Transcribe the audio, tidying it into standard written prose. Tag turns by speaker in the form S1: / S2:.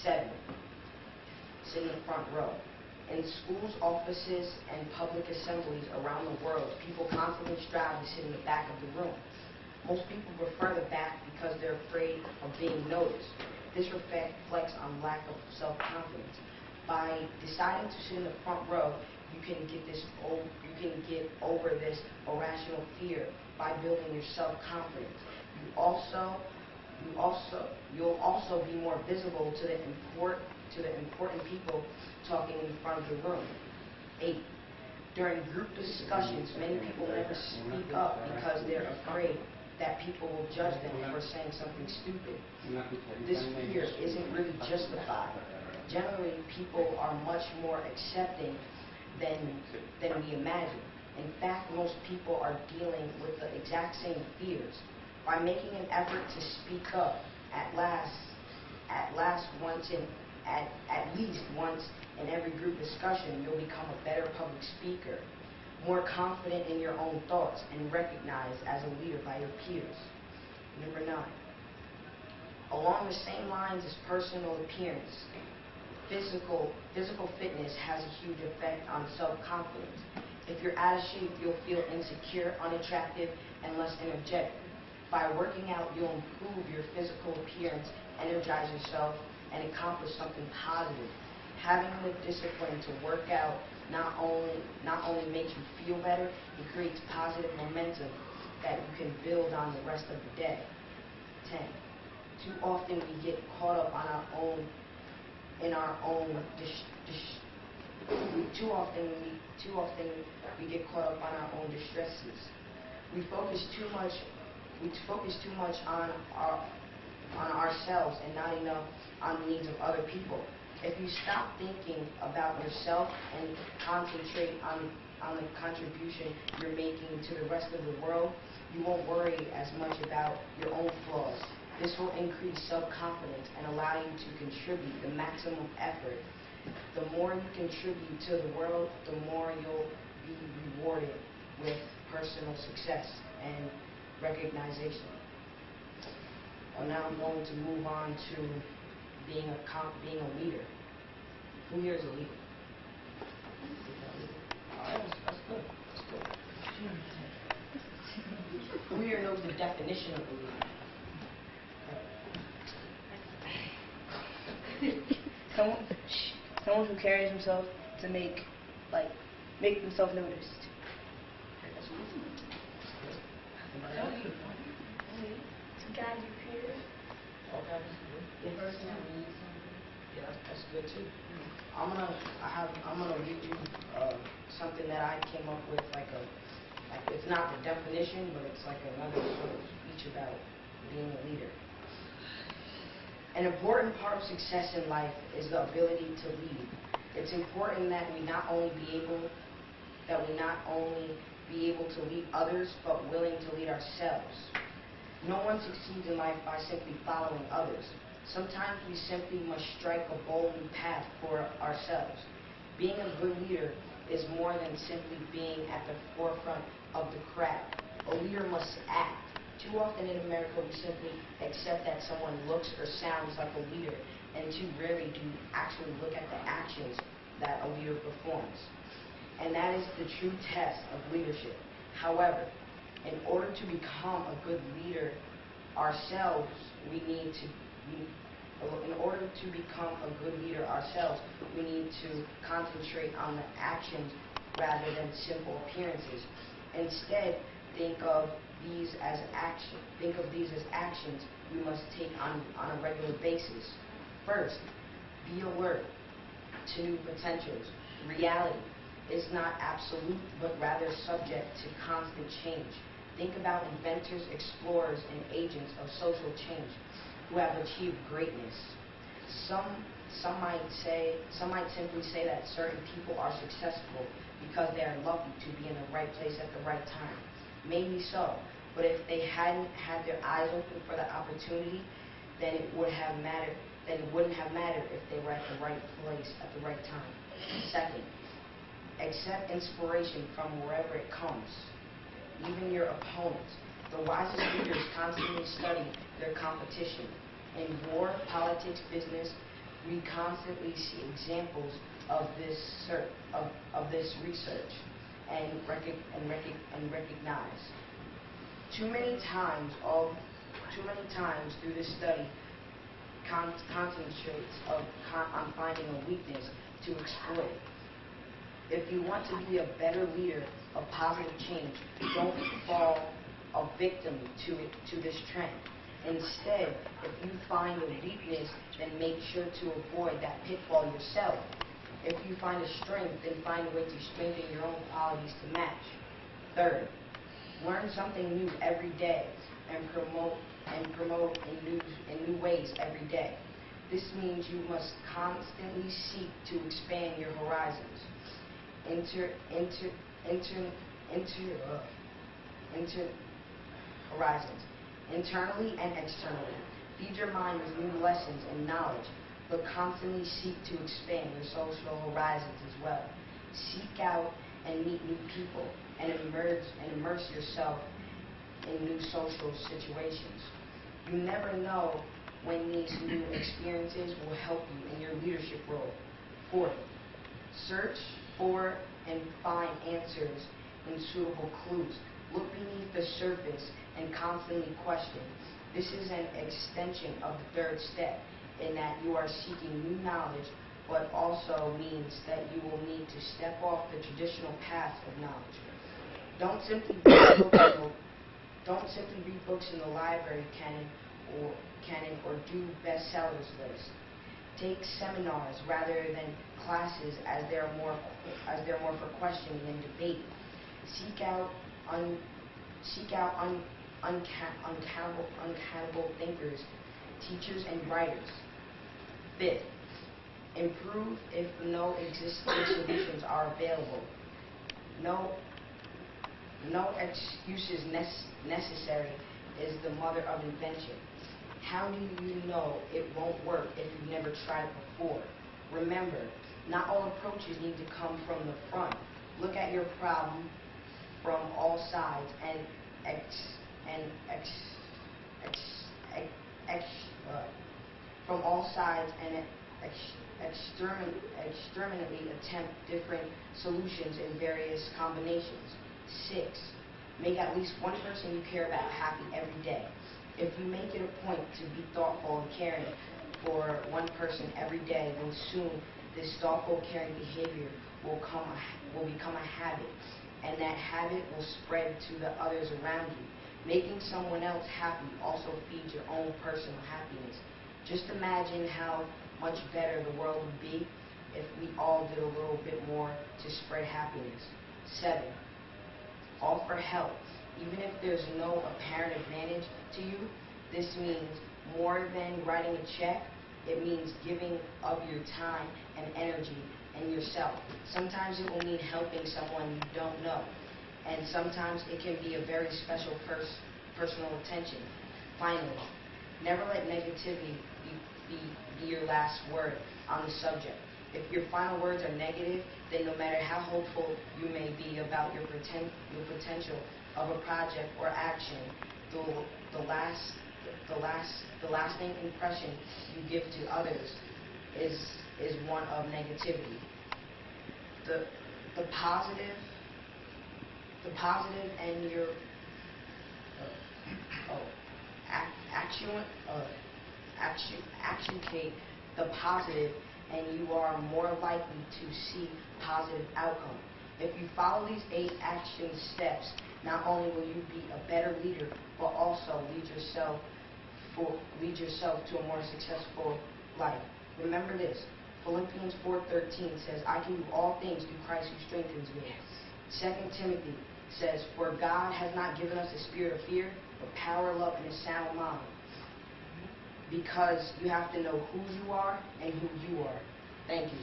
S1: 7. Sit in the front row. In schools, offices, and public assemblies around the world, people constantly strive to sit in the back of the room. Most people prefer the back because they're afraid of being noticed. This reflects on lack of self-confidence. By deciding to sit in the front row, you can get over this irrational fear by building your self-confidence. You'll also be more visible to the important people talking in front of the room. 8. During group discussions, many people never speak up because they're afraid that people will judge them for saying something stupid. This fear isn't really justified. Generally, people are much more accepting than we imagine. In fact, most people are dealing with the exact same fears. By making an effort to speak up at least once in every group discussion, you'll become a better public speaker, more confident in your own thoughts, and recognized as a leader by your peers. Number 9. Along the same lines as personal appearance, physical fitness has a huge effect on self-confidence. If you're out of shape, you'll feel insecure, unattractive, and less energetic. By working out, you'll improve your physical appearance, energize yourself, and accomplish something positive. Having the discipline to work out not only makes you feel better, it creates positive momentum that you can build on the rest of the day. 10. Too often we get caught up on we get caught up on our own distresses. We focus too much on ourselves and not enough on the needs of other people. If you stop thinking about yourself and concentrate on the contribution you're making to the rest of the world, you won't worry as much about your own flaws. This will increase self-confidence and allow you to contribute the maximum effort. The more you contribute to the world, the more you'll be rewarded with personal success and recognition. Well, now I'm going to move on to being a leader. Who here is a leader? That's good. Who here knows the definition of a leader?
S2: Someone who carries himself to make themselves noticed.
S3: To guide your peers.
S1: Okay. Yeah, that's good too. I'm gonna read you something that I came up with, it's not the definition, but it's like another sort of speech about being a leader. An important part of success in life is the ability to lead. It's important that we not only be able to lead others, but willing to lead ourselves. No one succeeds in life by simply following others. Sometimes we simply must strike a bold new path for ourselves. Being a good leader is more than simply being at the forefront of the crowd. A leader must act. Too often in America, we simply accept that someone looks or sounds like a leader, and too rarely do we actually look at the actions that a leader performs. And that is the true test of leadership. However, in order to become a good leader ourselves, we need to concentrate on the actions rather than simple appearances. Instead, think of these as actions we must take on a regular basis. First, be alert to new potentials. Reality is not absolute, but rather subject to constant change. Think about inventors, explorers, and agents of social change who have achieved greatness. Some might simply say that certain people are successful because they are lucky to be in the right place at the right time. Maybe so, but if they hadn't had their eyes open for the opportunity, then it wouldn't have mattered if they were at the right place at the right time. Second, accept inspiration from wherever it comes, even your opponents. The wisest leaders constantly study their competition. In war, politics, business, We constantly see examples of this research and recognize. Too many times through this study concentrates on finding a weakness to exploit. If you want to be a better leader of positive change, don't fall a victim to this trend. Instead, if you find a weakness, then make sure to avoid that pitfall yourself. If you find a strength, then find a way to strengthen your own qualities to match. Third, learn something new every day and promote in new ways every day. This means you must constantly seek to expand your horizons. Horizons, internally and externally. Feed your mind with new lessons and knowledge, but constantly seek to expand your social horizons as well. Seek out and meet new people and immerse yourself in new social situations. You never know when these new experiences will help you in your leadership role. Fourth, search for and find answers in suitable clues. Look beneath the surface and constantly question. This is an extension of the third step in that you are seeking new knowledge, but also means that you will need to step off the traditional path of knowledge. Don't simply read books in the library canon or do bestsellers lists. Take seminars rather than classes, as they're more for questioning and debate. Seek out uncountable thinkers, teachers, and writers. Fifth, improve if no existing solutions are available. No excuses necessary is the mother of invention. How do you know it won't work if you've never tried it before? Remember, not all approaches need to come from the front. Look at your problem from all sides and exterminately attempt different solutions in various combinations. 6. Make at least one person you care about happy every day. If you make it a point to be thoughtful and caring for one person every day, then soon this thoughtful, caring behavior will become a habit, and that habit will spread to the others around you. Making someone else happy also feeds your own personal happiness. Just imagine how much better the world would be if we all did a little bit more to spread happiness. 7. Offer help. Even if there's no apparent advantage to you, this means more than writing a check. It means giving of your time and energy and yourself. Sometimes it will mean helping someone you don't know, and sometimes it can be a very special personal attention. Finally, never let negativity be your last word on the subject. If your final words are negative, then no matter how hopeful you may be about your potential of a project or action, the lasting impression you give to others is one of negativity. The positive and your actuate the positive, and you are more likely to see positive outcome. If you follow these 8 action steps, not only will you be a better leader, but also lead yourself to a more successful life. Remember this, Philippians 4:13 says, I can do all things through Christ who strengthens me. 2 Timothy says, for God has not given us a spirit of fear, but power, love, and a sound mind. Because you have to know who you are and who you are. Thank you.